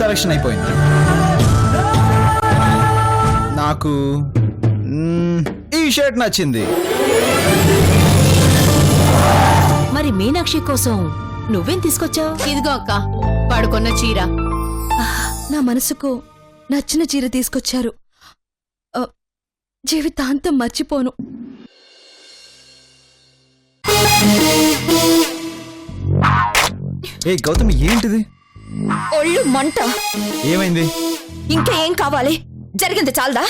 Selection అయిపోయింది. నాకు ఈ షర్ట్ నచ్చింది. మరి మీనాక్షి కోసం నువ్వేం తీసుకొచ్చావు? ఇదిగో అక్క, పడుకున్న చీర. నా మనసుకు నచ్చిన చీర తీసుకొచ్చారు. జీవితాంతం మర్చిపోను. ఏ గౌతమి, ఏంటిది? ఒళ్ళు మంట. ఏమైంది? ఇంకా ఏం కావాలి? జరిగింది చాలదా?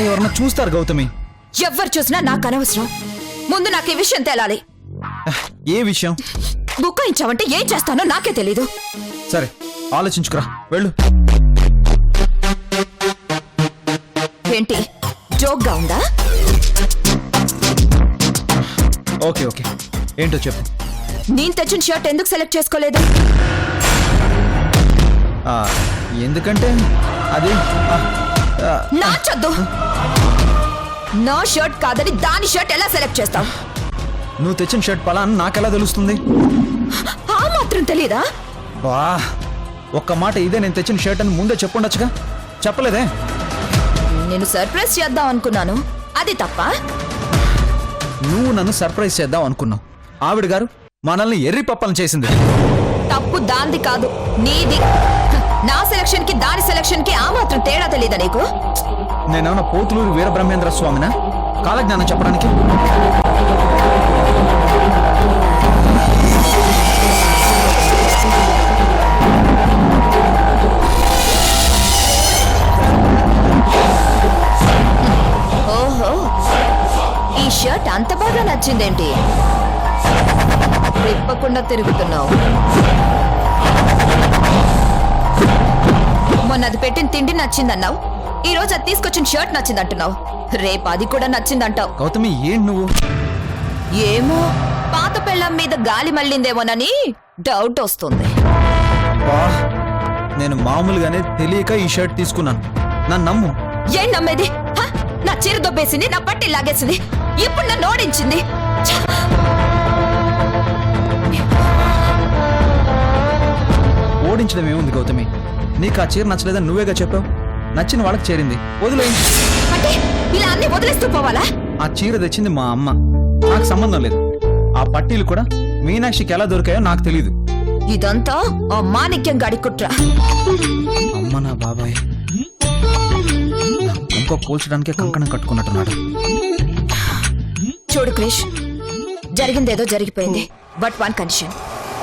ఎవరన్నా చూస్తారు గౌతమి. ఎవ్వరు చూసినా నాకు అనవసరం. ముందు నాకు ఈ విషయం తేలాలి. ఏ విషయం? బుక్కాయించావంటే ఏం చేస్తానో నాకే తెలీదు. సరే, ఆలోచించుకురా, వెళ్ళు. ఏంటి, జోక్గా ఉందా? ఓకే ఓకే, ఏంటో చెప్పు. నేను తెచ్చిన షర్ట్ ఎందుకు సెలెక్ట్ చేసుకోలేదు? ఎందుకంటే అది నాచొద్దు. నా షర్ట్ కాదని దాని షర్ట్ ఎలా సెలెక్ట్ చేస్తావు? నువ్వు తెచ్చిన షర్ట్ పలానా నాకెలా తెలుస్తుంది? ఆ మాత్రం తెలీదా? వా, ఒక్క మాట ఇదే నేను తెచ్చిన షర్ట్ అని ముందే చెప్పుండొచ్చుగా. చెప్పలేదే. నేను సర్ప్రైజ్ చేద్దాం అనుకున్నాను, అది తప్ప? నువ్వు నన్ను సర్ప్రైజ్ చేద్దాం అనుకున్నావు. ఆవిడ గారు మనల్ని ఎర్రి పప్పలను చేసింది. తప్పు దాంది కాదు, నీది. నా సెలక్షన్ కి దాని సెలక్షన్ కి ఆ మాత్రం తేడా తెలీదా నీకు? నేనేమన్నా పోతులూరు వీరబ్రహ్మేంద్ర స్వామినా కాలజ్ఞానం చెప్పడానికి? ఓహో, ఈ షర్ట్ అంత బాగా నచ్చిందేంటి? తిప్పకుండా తిరుగుతున్నావు. మొన్న అది పెట్టిన తిండి నచ్చిందన్నావు, ఈ రోజు అది తీసుకొచ్చిన షర్ట్ నచ్చిందంటున్నావు, రేపు అది కూడా నచ్చిందంటావు. గౌతమి, ఏంటి నువ్వు? ఏమో, పాత పెళ్ళం మీద గాలి మళ్ళిందేమోనని డౌట్ వస్తుంది. నేను మామూలుగానే తెలియక ఈ షర్ట్ తీసుకున్నాను, నన్ను నమ్ము. ఏం నమ్మేది? నా చీర దొబ్బేసింది, నా పట్టి లాగేసింది, ఇప్పుడు నన్ను ఓడించింది. ఓడించడం ఏముంది గౌతమి? నీకు ఆ చీర నచ్చలేదని నువ్వేగా చెప్పావు. నచ్చిన వాళ్ళకి చేరింది, వదిలేయండి. అంటే ఇలా అన్ని వదిలేస్తూ పోవాలా? ఆ చీర తెచ్చింది మా అమ్మ, నాకు సంబంధం లేదు. ఆ పట్టీలు కూడా మీనాక్షికి ఎలా దొరికాయో నాకు తెలీదు. ఇదంతా ఆ మాణిక్యం గాడి కుట్ర. అమ్మ నా బాబాయ్ ఇంకో పోల్చడానికే కంకణం కట్టుకున్నట్టున్నాడు. చూడు క్రిష్, జరిగిందేదో జరిగిపోయింది. But one condition.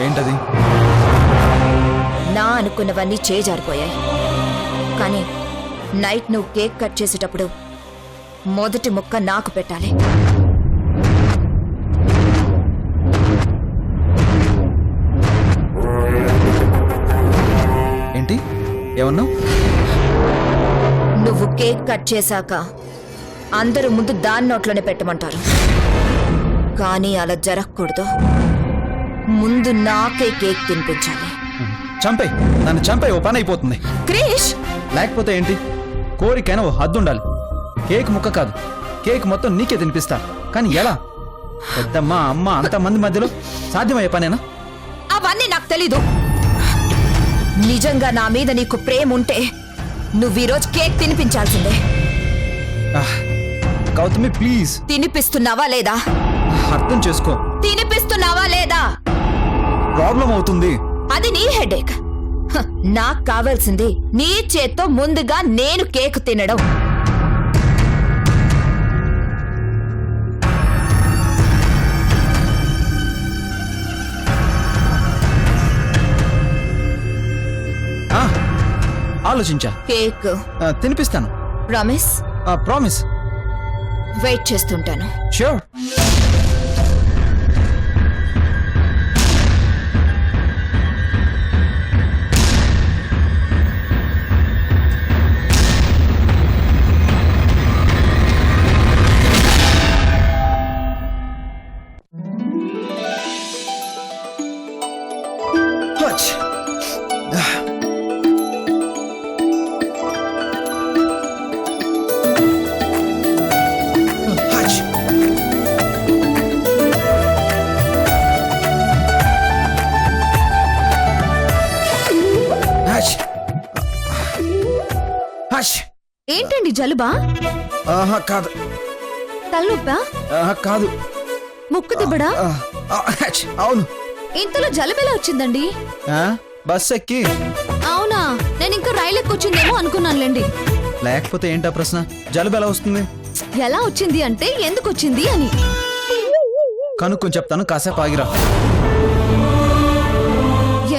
ఏంటది? నా అనుకున్నవన్నీ చేజారిపోయాయి, కానీ నైట్ నువ్వు కేక్ కట్ చేసేటప్పుడు మొదటి ముక్క నాకు పెట్టాలి. ఏంటి? ఏమన్నావు? నువ్వు కేక్ కట్ చేశాక అందరూ ముందు దాని నోట్లోనే పెట్టమంటారు, కానీ అలా జరగకూడదు. ముందు నాకే కేక్ తినిపించాలి. చంపే, నన్ను చంపే, ఓ పని అయిపోతుంది. క్రిష్, లేకపోతే ఏంటి? కోరికైనా ఓ హద్దు ఉండాలి. కేక్ ముక్క కాదు, కేక్ మొత్తం నీకే తినిపిస్తా. కానీ ఎలా? పెద్దమ్మ, అమ్మ, అంతమంది మధ్యలో సాధ్యమయ్యే పనేనా? అవన్నీ నాకు తెలీదు. నిజంగా నా మీద నీకు ప్రేమ ఉంటే నువ్వు ఈరోజు కేక్ తినిపించాల్సిందే. గౌతమి ప్లీజ్. తినిపిస్తున్నావా లేదా? అర్థం చేసుకో. తినిపిస్తున్నావా లేదా? ప్రాబ్లం అవుతుంది. అది నీ హెడేక్. నాకు కావాల్సింది నీ చేత్తో ముందుగా నేను కేక్ తినడం. ఆలోచించా. కేక్ తినిపిస్తాను. ప్రామిస్? ప్రామిస్. వెయిట్ చేస్తుంటాను. ష్యూర్. హష్. ఏంటండి జలుబా? ఆహా, కాదు. తలనొప్పా? ఆహా, కాదు. ముక్కు దిబ్బడా? హష్, అవును. ఇంతలో జలుబు ఎలా వచ్చిందండి? ఆ, బస్ ఎక్కి. అవునా, నేను ఇంకా రైలు ఎక్కొచ్చిందేమో అనుకున్నానులేండి. లేకపోతే ఏంటా ప్రశ్న? జలుబు ఎలా వస్తుంది? ఎలా వచ్చింది అంటే ఎందుకు వచ్చింది అని. కనుక్కొని చెప్తాను, కాసేపు ఆగిరా.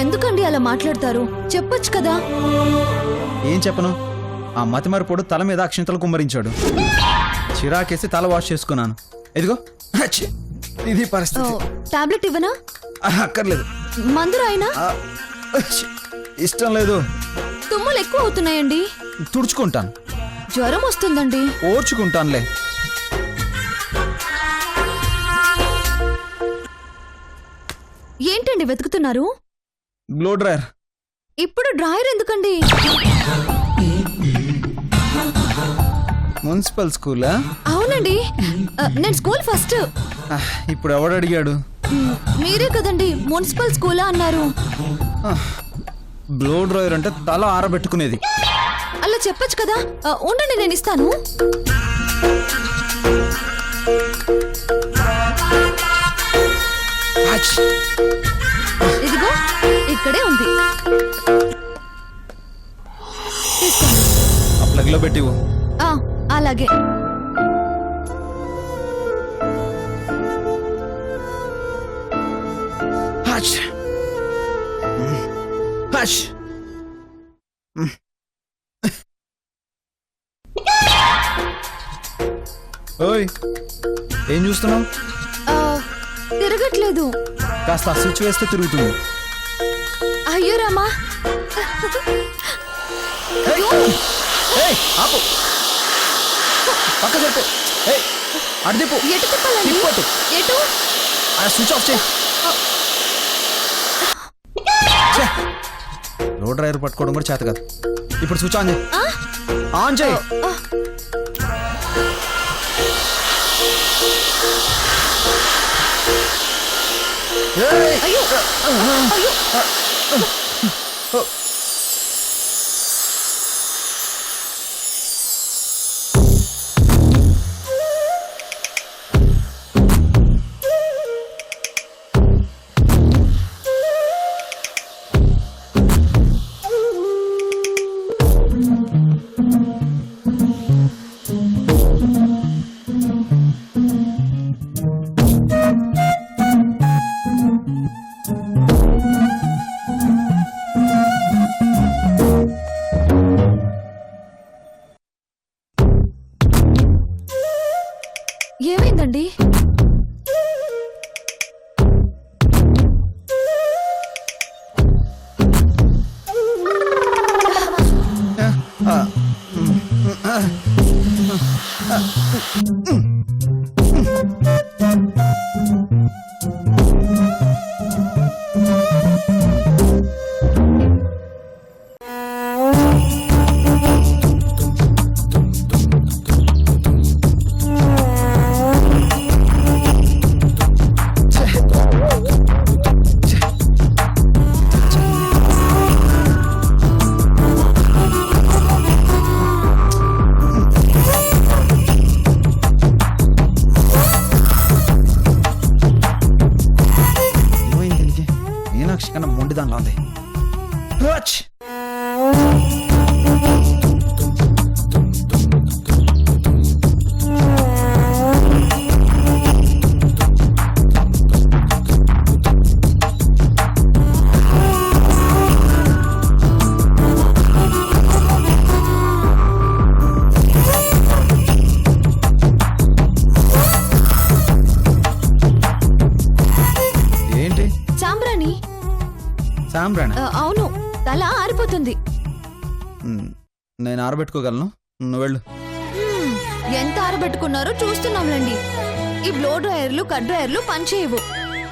ఎందుకండి అలా మాట్లాడతారు? చెప్పొచ్చు కదా. ఏం చెప్పను? ఆ మతిమరుపోడు తల మీద అక్షింతలు కుమ్మరించాడు. చిరాకేసి తల వాష్ చేసుకున్నాను. ఇదిగో హచ్. ఇది పరిస్థితి. టాబ్లెట్ ఇవ్వనా? అక్కర్లేదు. మందు రాయినా? హచ్. ఇష్టం లేదు. తుమ్ములు ఎక్కువ అవుతున్నాయండి. తుడుచుకుంటాను. జ్వరం వస్తుందండి. ఓర్చుకుంటానులే. ఏంటండి వెతుకుతున్నారు? Blow dryer. ఇప్పుడు డ్రాయర్ ఎందుకండి? మున్సిపల్ స్కూలా? అవునండి, నేను స్కూల్ ఫస్ట్. ఇప్పుడు ఎవడు అడిగాడు? మీరే కదండి మున్సిపల్ స్కూలా అన్నారు. బ్లో డ్రైయర్ అంటే తల ఆరబెట్టుకునేది. అలా చెప్పొచ్చు కదా. ఉండండి, నేను ఇస్తాను. హచ్. ఇదిగో ఇక్కడే ఉంది. తీసుకోండి. ఆ ప్లగ్ లో పెట్టివు. అలాగే. హచ్. హచ్. ఓయ్, ఏం చూస్తున్నావు? తిరగట్లేదు. కాస్త స్విచ్ వేస్తే తిరుగుతుంది. అయ్యో రామా. ఏయ్, ఆపు. పక్క చెప్పు. అటు తిప్పు. ఎటు తిప్పాలండి? తిప్పొద్దు. ఎటు? ఆ స్విచ్ ఆఫ్ చేయి. లో డ్రైవర్ పట్టుకోవడం కూడా చేత కాదు. ఇప్పుడు స్విచ్ ఆన్ చేయి. ఆన్ చేయి. అయ్యో అయ్యో. ఏమైందండి? మీనాక్షి కన్నా మొండిదానిలా ఉంది. హచ్. ఏంటి? సాంబ్రాణి. సాంబ్రాణి? అవును, తల ఆరిపోతుంది. నేను ఆరబెట్టుకోగలను, నువ్వు వెళ్ళు. ఎంత ఆరబెట్టుకున్నారో చూస్తున్నాంలండి. ఈ బ్లో డ్రైయర్లు కట్ డ్రైయర్లు పనిచేయవు.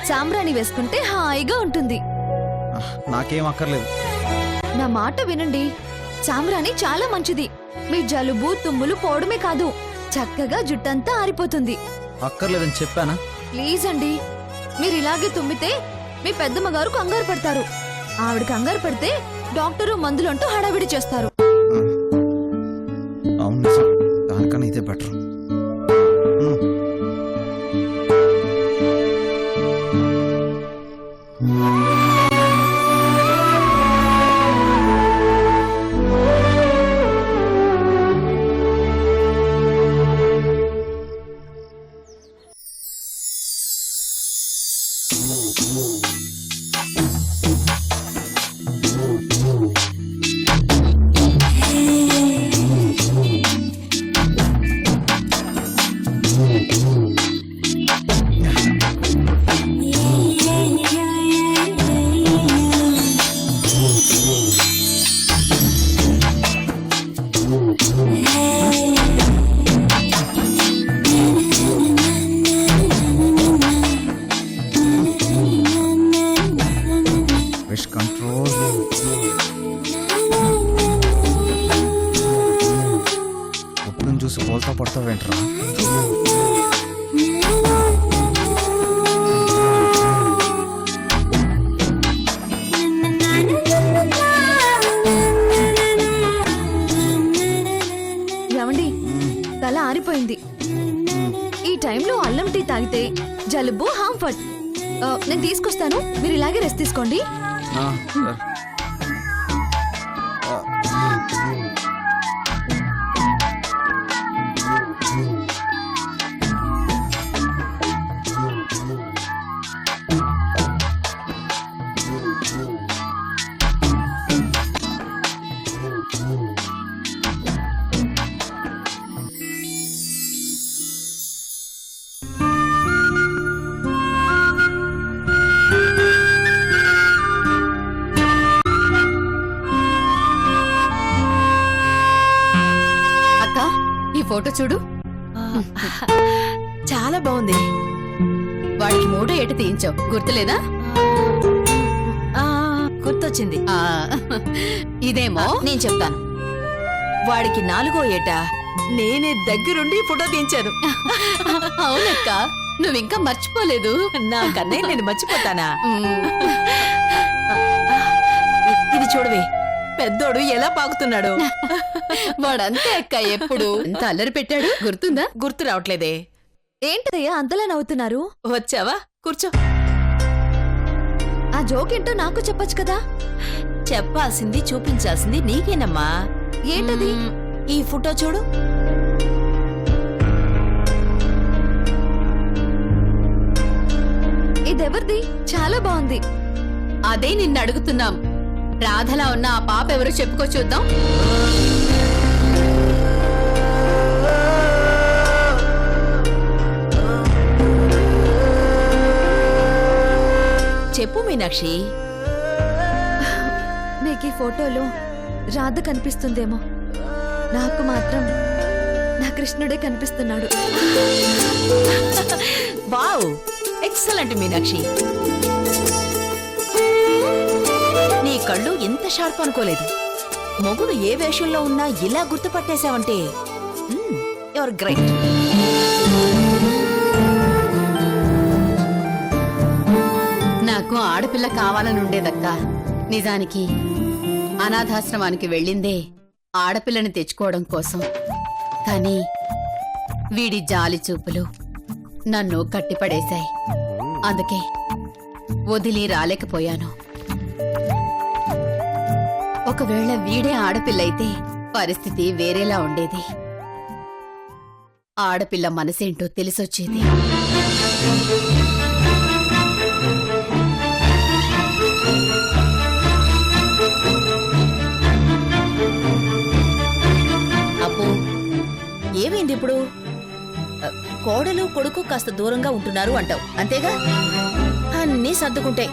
సాంబ్రాణి వేసుకుంటే హాయిగా ఉంటుంది. నాకేం అక్కర్లేదు. నా మాట వినండి, సాంబ్రాణి చాలా మంచిది. మీ జలుబు తుమ్ములు పోవడమే కాదు, చక్కగా జుట్టంతా ఆరిపోతుంది. అక్కర్లేదని చెప్పానా? ప్లీజ్ అండి, మీరు ఇలాగే తుమ్మితే మీ పెద్దమ్మ గారు కంగారు పడతారు. ఆవిడ కంగారు పడితే డాక్టరు మందులంటూ హడావిడి చేస్తారు. చూసి బోల్తా పడతావు వెంట్రా. ఏమండి తల ఆరిపోయింది. ఈ టైంలో అల్లం టీ తాగితే జలుబు హాంఫర్ట్. నేను తీసుకొస్తాను, మీరు ఇలాగే రెస్ట్ తీసుకోండి. సరే. అక్క, ఈ ఫోటో చూడు. చాలా బాగుంది. వాడికి మూడో ఏట తీయించావు, గుర్తులేదా? గుర్తొచ్చింది. ఆ, ఇదేమో నేను చెప్తాను. వాడికి 4వ ఏట నేనే దగ్గరుండి ఫోటో తీయించాను. అవునక్క, నువ్వింకా మర్చిపోలేదు. నా కన్నయ్య నేను మర్చిపోతానా? మ్, ఇది చూడవే, పెద్దోడు ఎలా పాకుతున్నాడు. వాడంతే అక్క, ఎప్పుడు ఎంత అల్లరి పెట్టాడు గుర్తుందా? గుర్తు రావట్లేదే. ఏంటయ్యా అంతలా నవ్వుతున్నారు? వచ్చావా? కూర్చో. ఆ జోక్ ఏంటో నాకు చెప్పొచ్చు కదా. చెప్పాల్సింది చూపించాల్సింది నీకేనమ్మా. ఏంటది? ఈ ఫోటో చూడు. ఇదెవరిది? చాలా బాగుంది. అదే నిన్ను అడుగుతున్నాం. రాధలా ఉన్న ఆ పాప ఎవరో చెప్పుకో చూద్దాం. చెప్పు మీనాక్షి. మీకు ఈ ఫోటోలో రాధ కనిపిస్తుందేమో, నాకు మాత్రం నా కృష్ణుడే కనిపిస్తున్నాడు. Wow, excellent Meenakshi. నీ కళ్ళు ఇంత షార్ప్ అనుకోలేదు. మొగుడు ఏ వేషంలో ఉన్నా ఇలా గుర్తుపట్టేశావంటే యువర్ గ్రేట్. నాకు ఆడపిల్ల కావాలని ఉండేదక్క. నిజానికి అనాథాశ్రమానికి వెళ్ళిందే ఆడపిల్లని తెచ్చుకోవడం కోసం. కానీ వీడి జాలి చూపులు నన్ను కట్టిపడేశాయి. అందుకే వదిలి రాలేకపోయాను. ఒకవేళ వీడే ఆడపిల్లయితే పరిస్థితి వేరేలా ఉండేది. ఆడపిల్ల మనసేంటో తెలిసొచ్చేది. అప్పు, ఏమైంది ఇప్పుడు? కోడలు కొడుకు కాస్త దూరంగా ఉంటున్నారు అంటావు, అంతేగా? అన్నీ సర్దుకుంటాయి.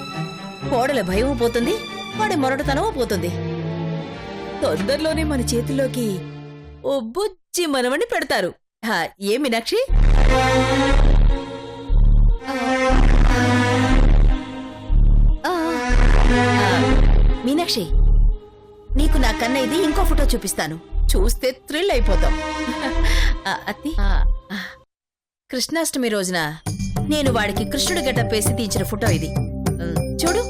కోడల భయం పోతుంది, వాడి మొరటతనం పోతుంది. తొందరలోనే మన చేతిలోకి ఓ బుజ్జి మనవని పెడతారు. ఏ మీనాక్షి? మీనాక్షి, నీకు నా కన్న ఇది ఇంకో ఫోటో చూపిస్తాను. చూస్తే థ్రిల్ అయిపోతాం. అత్తి, కృష్ణాష్టమి రోజున నేను వాడికి కృష్ణుడి గెటప్ వేసి తీయించిన ఫోటో ఇది. చూడు.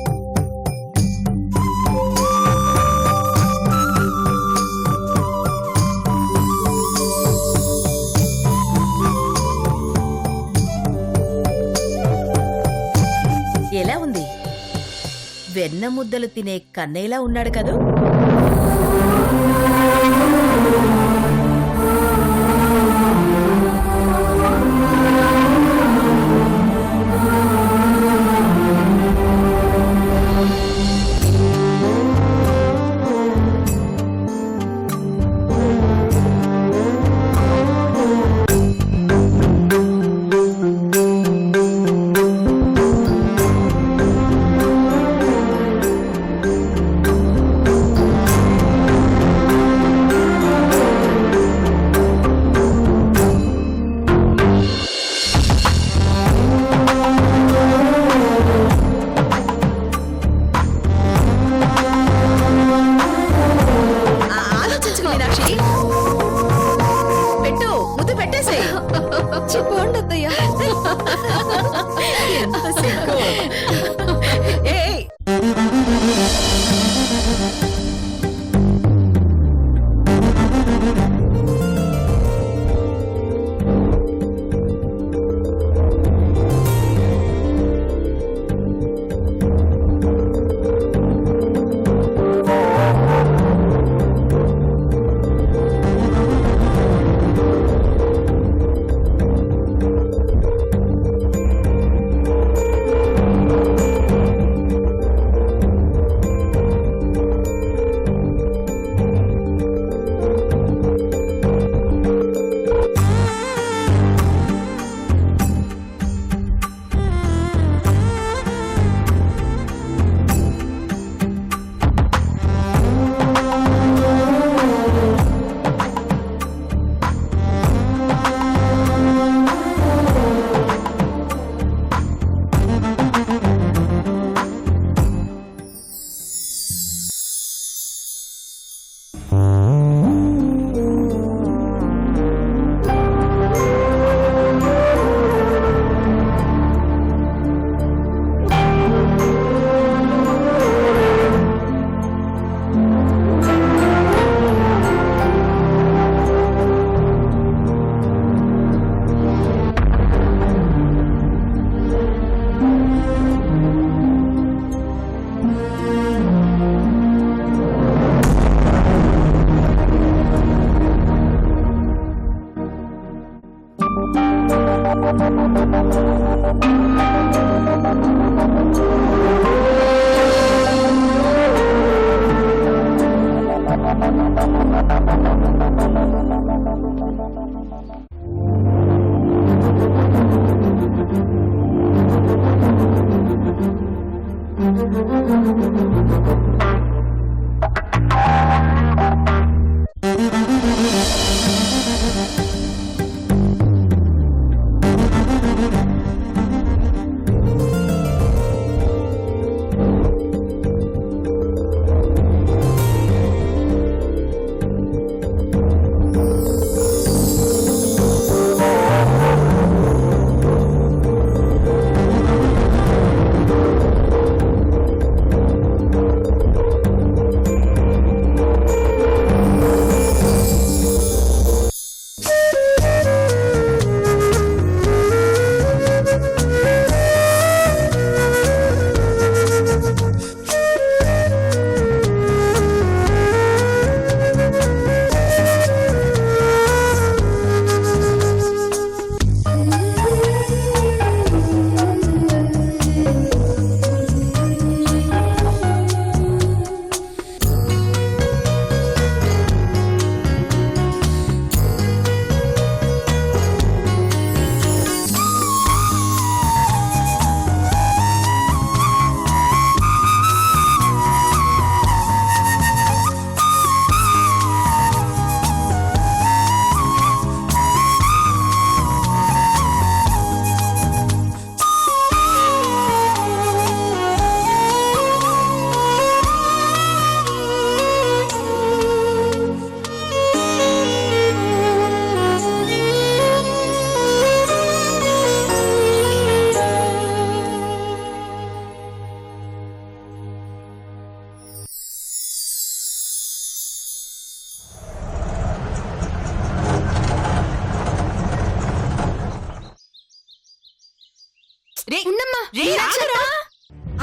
ఎలా ఉంది? వెన్న ముద్దలు తినే కన్నయ్యలా ఉన్నాడు కదూ.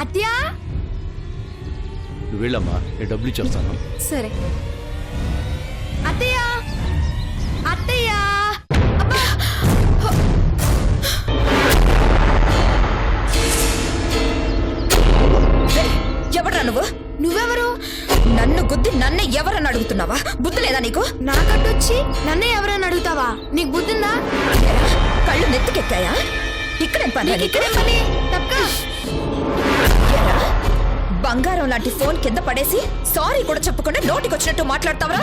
అత్యా నువ్వు వెళ్ళమ్మా, నేను డబ్బులు ఇచ్చేస్తాను. సరే. అత్తయ్య అత్తయ్య ఎవడ్రా నువ్వు? నువ్వెవరు? నన్ను గుద్ది నన్ను ఎవరని అడుగుతున్నావా? బుద్ధి లేదా నీకు? నాకట్టొచ్చి నన్నే ఎవరని అడుగుతావా? నీకు బుద్ధిందా? ఏరా, కళ్ళు నెత్తికెక్కాయా? ఇక్కడేం పని? ఇక్కడే పని తప్ప. ఏరా, బంగారం లాంటి ఫోన్ కింద పడేసి సారీ కూడా చెప్పకుండా నోటికొచ్చినట్టు మాట్లాడతావరా?